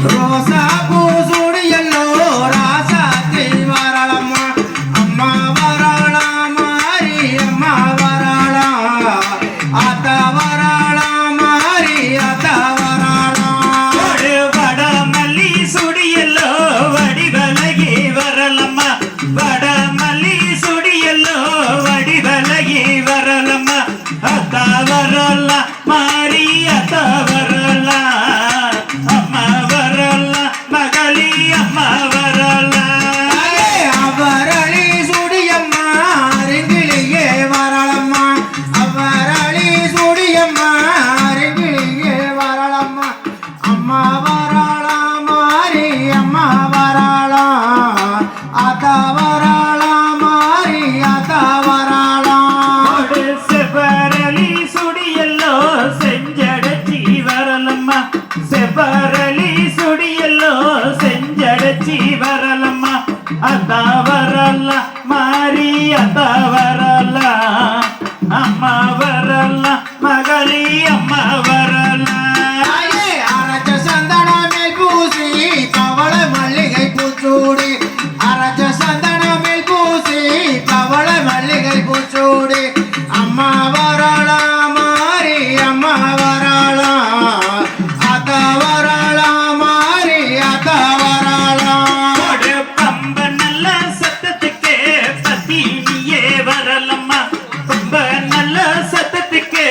ரோசா பூசூடி yellow ராசாத்தி வரலம்மா அம்மா வரலாம் மாறி அம்மா வரலாம் அத்த வரலாம் மாறி அத்த வரலாம் வட மல்லி சுடி எல்லோ வடி விலகி வரலம்மா வட மல்லி சுடி எல்லோ வடி விலகி வரலம்மா அத்த வரலாம் மாறி அத்த வரலாம் அம்மா வரலாம் மகளி அம்மா வரலாம் அவரளி சுடியம்மா அருங்கிலேயே வரலம்மா அவரளி சுடியம்மா அருங்கிலேயே வரலம்மா அம்மா வரலாம் மாறி அம்மா வரலாம் அத்த வரலாம் மாறி அத்த வரலாம் செவ்வரளி சுடி எல்லோ செஞ்சடச்சி வரலம்மா செவ்வரளி சுடி எல்லோ செஞ்சடச்சி வரலம்மா அத்த வரலாம் மாறி அத்த வரலாம் அம்மா வரலாம் மகளி அம்மா வரலாம் அரைச்ச சந்தன மேல் பூசி பவள மல்லிகை பூச்சூடி அரைச்ச சந்தன மேல் பூசி பவள மல்லிகை பூச்சூடி அம்மா வரலாம் மாறி அம்மா வரலாம் அத்த வரலாம் மாறி அத்த வரலாம் பம்ப நல்ல சத்தத்துக்கே பத்தினியே வரலம்மா பம்ப நல்ல சத்தத்துக்கே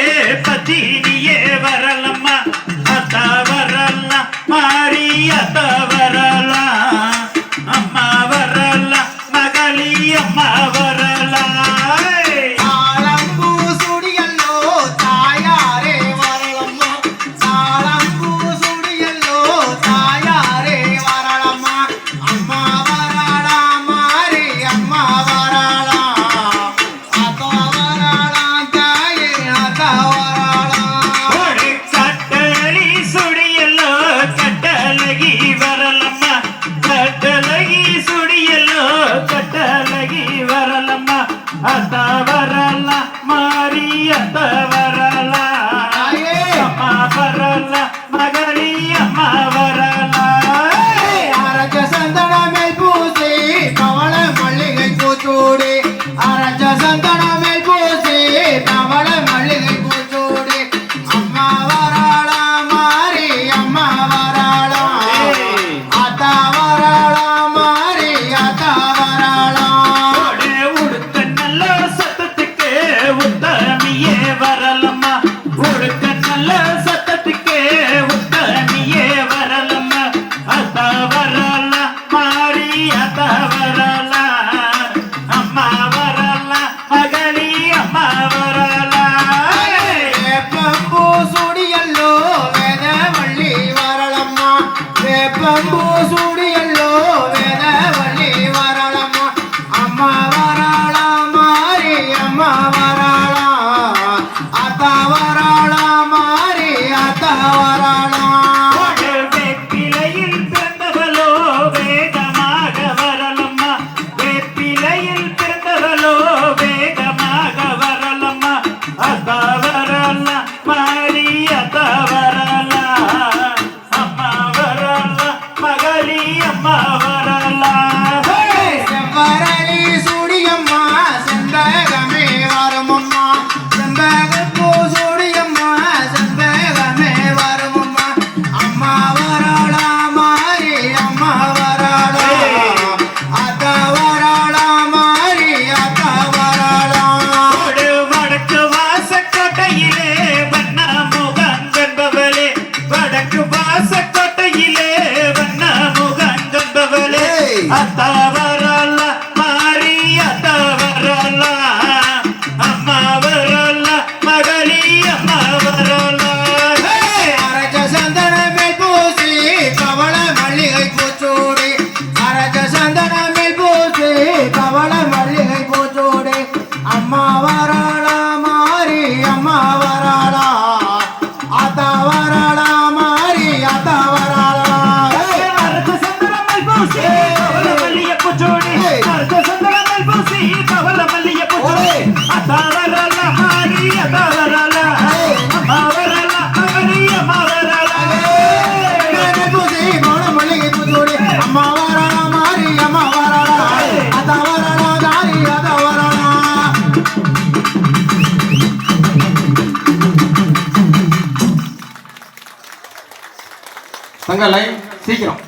பத்தினியே வரலம்மா அத்த வரலாம் மாறி அத்த வரலாம் அம்மா வரலாம் மகளி அம்மா வரலாம் தாளம்பூ சுடியல்லோ தாயாரே வரலம்மா தாளம்பூ சுடியல்லோ தாயாரே வரலம்மா அம்மா வரலாம் மாறி அம்மா வரலாம் அத்த வரலாம் தாயே அத்த வரலாம் ஒரு கட்டளி சுடியல்லோ கட்டழகி வரலம்மா கட்டழகி சுடியல்லோ கட்டழகி வரலம்மா அத்த வரலாம் மாறி அத்த வரலாம் அம்மா வரலாம் மகளி அம்மா வரலாம் அரஞ்ச சந்தன மேல் பூசி பவள மல்லிகை பூச்சூடி அரஞ்ச சந்தன மேல் பூசி பவள மல்லிகை பூச்சூடி அம்மா வரலாம் மாறி அம்மா வரலாம் அத்த வரலாம் மாறி அத்த வரலாம் உடுத்த நல்ல சத்தத்துக்கு உத்தமியே வரலம்மா உடுத்த நல்ல சத்தத்துக்கு உத்தமியே வரலம்மா அத்த வரலாம் மாறி அத்த வரலாம் அம்மா வரலாம் மகளி அம்மா வரலாம் வேப்பம்பூ சுடியல்லோ வேதவள்ளி வரலம்மா வேப்பம்பூ சுடியல்லோ வேதவள்ளி வரலம்மா அம்மா வரலாம் மாறி அம்மா வரலாம் அத்த வரலாம் மாறி அத்த வரலாம் வேப்பிலையில் பிறந்தவளோ வேகமாக வரலம்மா வேப்பிலையில் பிறந்தவளோ வேகமாக வரலம்மா அத்த வரலாம் மாறி அத்த வரலாம் அம்மா வரலாம் மகளி அம்மா வரலாம் செவ்வரளி சுடியம்மா செண்பகமே வருமம்மா செண்பகப்பூ சுடியம்மா செண்பகமே வருமம்மா அம்மா வரலாம் மாறி அம்மா வரலாம் அத்த வரலாம் மாறி அத்த வரலாம் வடக்கு வாசக்கோட்டையிலே வண்ண முகங்கன்பவளே வடக்கு வாசக்கோட்டையிலே வண்ண முகங்கன்பவளே அத்த வரலாம் மாறி அத்த வரலாம் அம்மா வரலாம் மகளி அம்மா வரலாம் அரஞ்ச சந்தன மேல் பூசி பவள மல்லிகை பூச்சூடி அரஞ்ச சந்தன மேல் பூசி பவள மல்லிகை பூச்சூடி அம்மா வரலாம் மாறி அம்மா வரலாம் அத்த வரலாம் மாறி அத்த வரலாம் அரச சந்திரமல் பூசி மல்லிய தங்க லைன் சீக்கிரம்